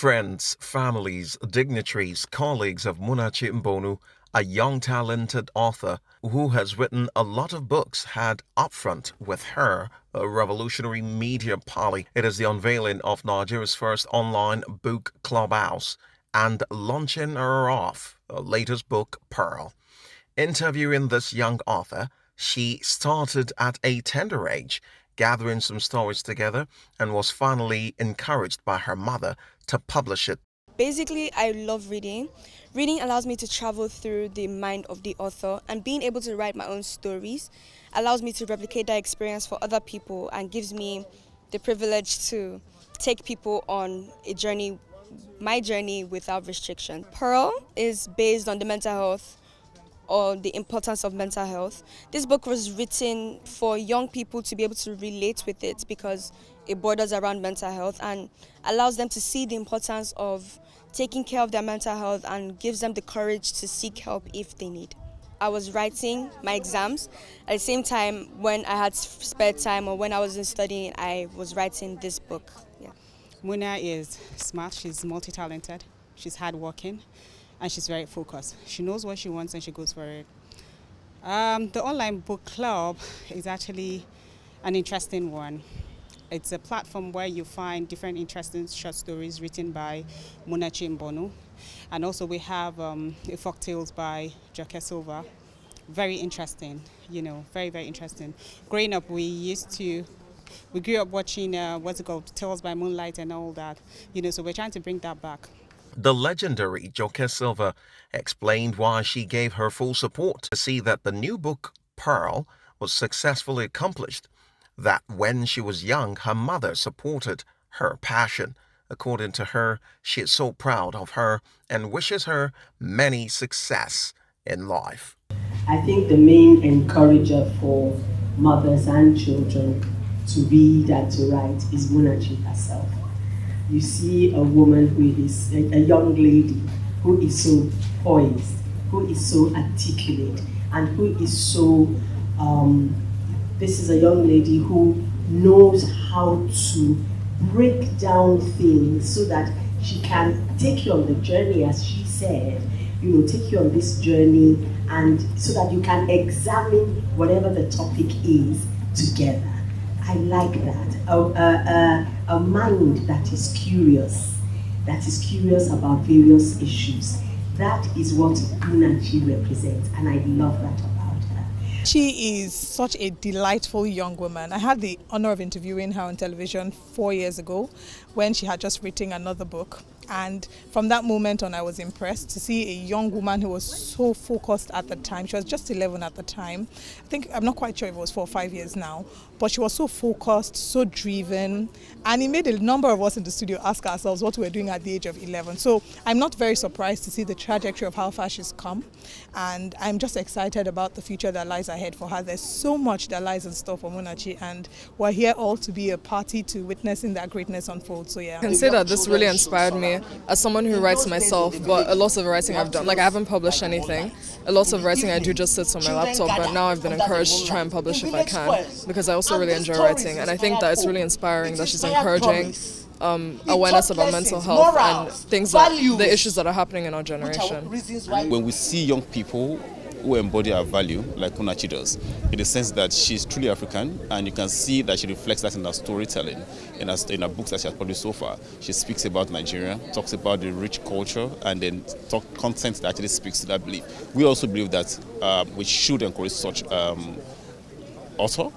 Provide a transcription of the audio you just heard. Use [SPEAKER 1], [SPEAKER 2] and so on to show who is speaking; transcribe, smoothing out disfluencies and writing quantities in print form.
[SPEAKER 1] Friends, families, dignitaries, colleagues of Munachi Mbonu, a young talented author who has written a lot of books, had Upfront with her, a revolutionary media parley. It is the unveiling of Nigeria's first online book Clubhouse and launching her off her latest book, Pearl. Interviewing this young author, she started at a tender age, gathering some stories together, and was finally encouraged by her mother to publish it.
[SPEAKER 2] Basically, I love reading. Reading allows me to travel through the mind of the author, and being able to write my own stories allows me to replicate that experience for other people and gives me the privilege to take people on a journey, my journey without restriction. Pearl is based on the mental health or the importance of mental health. This book was written for young people to be able to relate with it because it borders around mental health and allows them to see the importance of taking care of their mental health and gives them the courage to seek help if they need. I was writing my exams. At the same time, when I had spare time or when I wasn't studying, I was writing this book. Yeah.
[SPEAKER 3] Muna is smart, she's multi-talented, she's hardworking, and she's very focused. She knows what she wants and she goes for it. The online book club is actually an interesting one. It's a platform where you find different interesting short stories written by Munachi Mbonu. And also we have folk tales by Silva. Very interesting, very, very interesting. Growing up, we grew up watching, Tales by Moonlight and all that, so we're trying to bring that back.
[SPEAKER 1] The legendary Silva explained why she gave her full support to see that the new book, Pearl, was successfully accomplished. That when she was young, her mother supported her passion. According to her, she is so proud of her and wishes her many success in life.
[SPEAKER 4] I think the main encourager for mothers and children to read and to write is Munachi herself. You see a woman who is a young lady who is so poised, who is so articulate, and who is so, this is a young lady who knows how to break down things so that she can take you on the journey, as she said, take you on this journey, and so that you can examine whatever the topic is together. I like that. A mind that is curious about various issues. That is what Munachi represents, and I love that about her.
[SPEAKER 5] She is such a delightful young woman. I had the honor of interviewing her on television 4 years ago when she had just written another book. And from that moment on, I was impressed to see a young woman who was so focused at the time. She was just 11 at the time. I'm not quite sure if it was 4 or 5 years now, but she was so focused, so driven. And it made a number of us in the studio ask ourselves what we were doing at the age of 11. So I'm not very surprised to see the trajectory of how far she's come. And I'm just excited about the future that lies ahead for her. There's so much that lies in store for Munachi, and we're here all to be a party to witnessing that greatness unfold. So yeah.
[SPEAKER 6] I can say that this really inspired me as someone who writes myself, but a lot of the writing I've done, I haven't published anything. A lot of writing I do just sits on my laptop, but now I've been encouraged to try and publish if I can, because I also really enjoy writing, and I think that it's really inspiring that she's encouraging awareness about mental health and the issues that are happening in our generation.
[SPEAKER 7] When we see young people who embody our value, like Munachi does, in the sense that she's truly African, and you can see that she reflects that in her storytelling, in her books that she has published so far. She speaks about Nigeria, talks about the rich culture, and then content that actually speaks to that belief. We also believe that we should encourage such author.